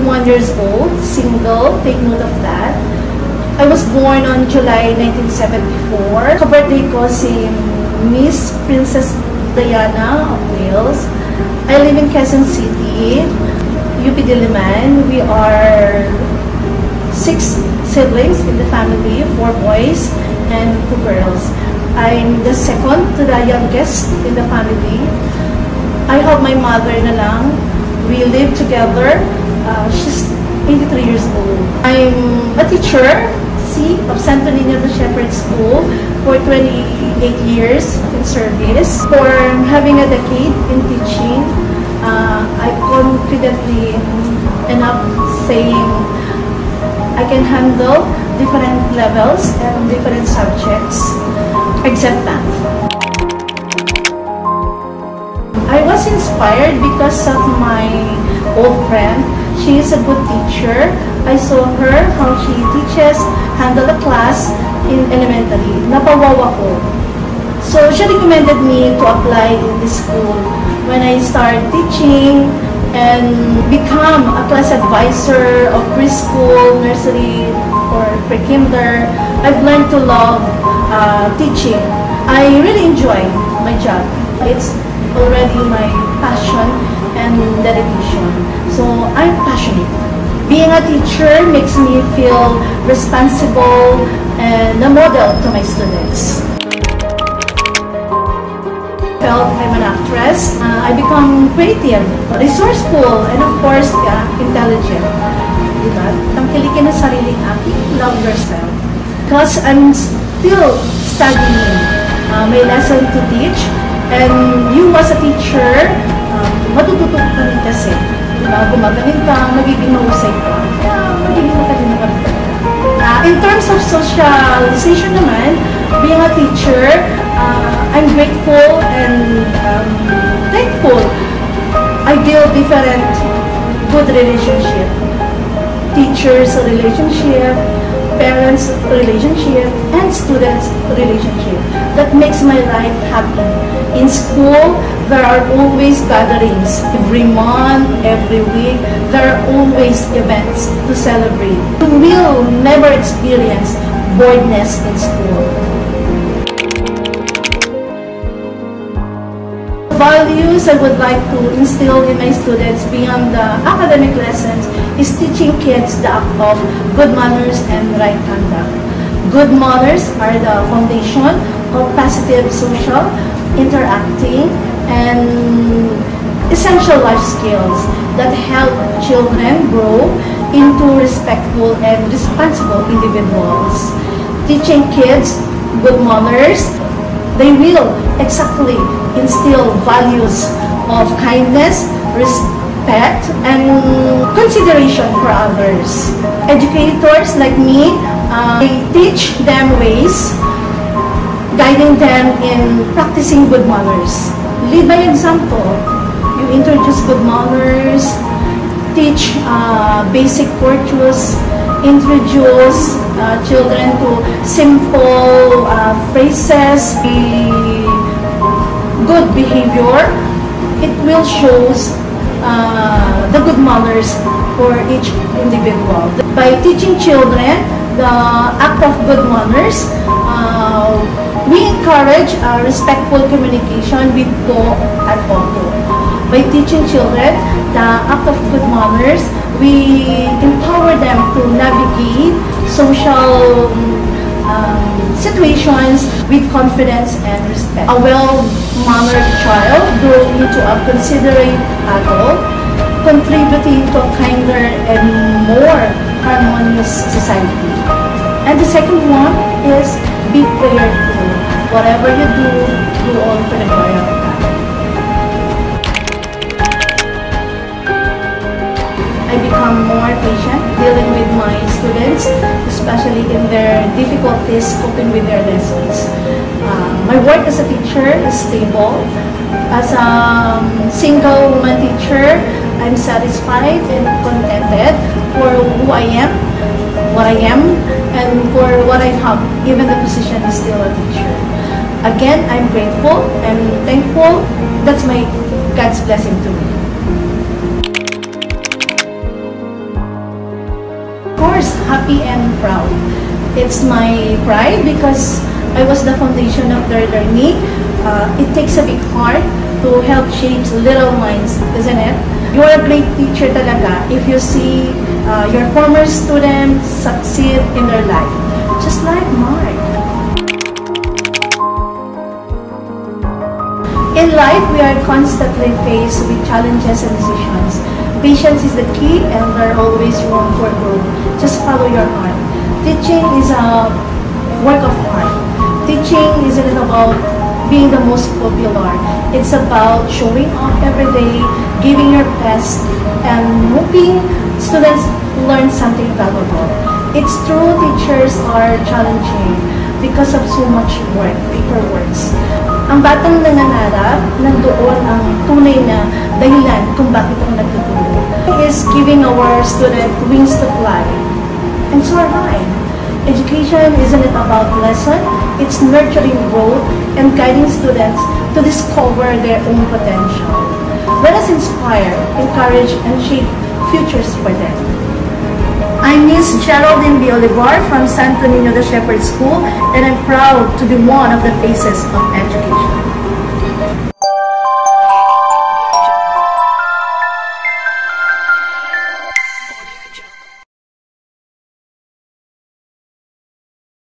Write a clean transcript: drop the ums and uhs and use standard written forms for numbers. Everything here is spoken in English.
31 years old, single, take note of that. I was born on July 1974. Ka-birthday ko si Miss Princess Diana of Wales. I live in Quezon City, UP Diliman. We are 6 siblings in the family, 4 boys and 2 girls. I'm the second to the youngest in the family. I have my mother na lang. We live together. She's 83 years old. I'm a teacher, of Santo Niño de Shepherd School for 28 years in service. For having a decade in teaching, I confidently enough saying I can handle different levels and different subjects, except math. I was inspired because of my old friend. She is a good teacher. I saw her, how she teaches, handle a class in elementary. Napawawa ko. So she recommended me to apply in this school. When I started teaching and become a class advisor of preschool, nursery, or pre-kinder, I've learned to love teaching. I really enjoy my job. It's already my passion and dedication. So I'm passionate. Being a teacher makes me feel responsible and a model to my students. I'm an actress. I become creative, resourceful, and of course, intelligent. Diba? Tangkilikin ang sariling aking, love yourself. Because I'm still studying my lesson to teach. And you as a teacher, matututo ka rin kasi. Diba? Gumagaling ka, magiging mahusay ka. Magiging matalino ka. In terms of socialization naman, being a teacher, I'm grateful and thankful. I build different good relationship. Teachers relationship, parents relationship, and students relationship. That makes my life happy. In school, there are always gatherings. Every month, every week, there are always events to celebrate. You will never experience boredness in school. Values I would like to instill in my students beyond the academic lessons is teaching kids the act of good manners and right conduct. Good manners are the foundation of positive social interacting and essential life skills that help children grow into respectful and responsible individuals. Teaching kids good manners, they will exactly instill values of kindness, respect, and consideration for others. Educators like me, I teach them ways, guiding them in practicing good manners. Lead by example. You introduce good manners, teach basic virtues, introduce children to simple phrases, good behavior. It will show the good manners for each individual. By teaching children the act of good manners, we encourage respectful communication with po and opo. By teaching children the act of good manners, we empower them to navigate social situations with confidence and respect. A well-mannered child growing into a considerate adult, contributing to a kinder and more harmonious society. And the second one is be prayerful. Whatever you do all for the glory of God. I become more patient dealing with my students, especially in their difficulties coping with their lessons. My work as a teacher is stable. As a single woman teacher, I'm satisfied and contented for who I am, what I am, and for what I have, even the position is still a teacher. Again, I'm grateful and thankful. That's my God's blessing to me. course, happy and proud. It's my pride because I was the foundation of their learning. It takes a big heart to help shape little minds, isn't it? You're a great teacher talaga if you see your former students succeed in their life, just like Mark. In life, we are constantly faced with challenges and decisions. Patience is the key, and there are always room for growth. Just follow your heart. Teaching is a work of art. Teaching isn't about being the most popular. It's about showing up every day, giving your best, and hoping students learn something valuable. It's true, teachers are challenging because of so much work, paperwork. Ang batang nangangarap, nandoon ang tunay na dahilan kung bakit ang nagtuturo. Is giving our student wings to fly. And so am I. Education isn't about lesson, it's nurturing growth and guiding students to discover their own potential. Let us inspire, encourage, and shape futures for them. I'm Miss Geraldine B. Olivar from Santo Niño de Shepherd School, and I'm proud to be one of the faces of education.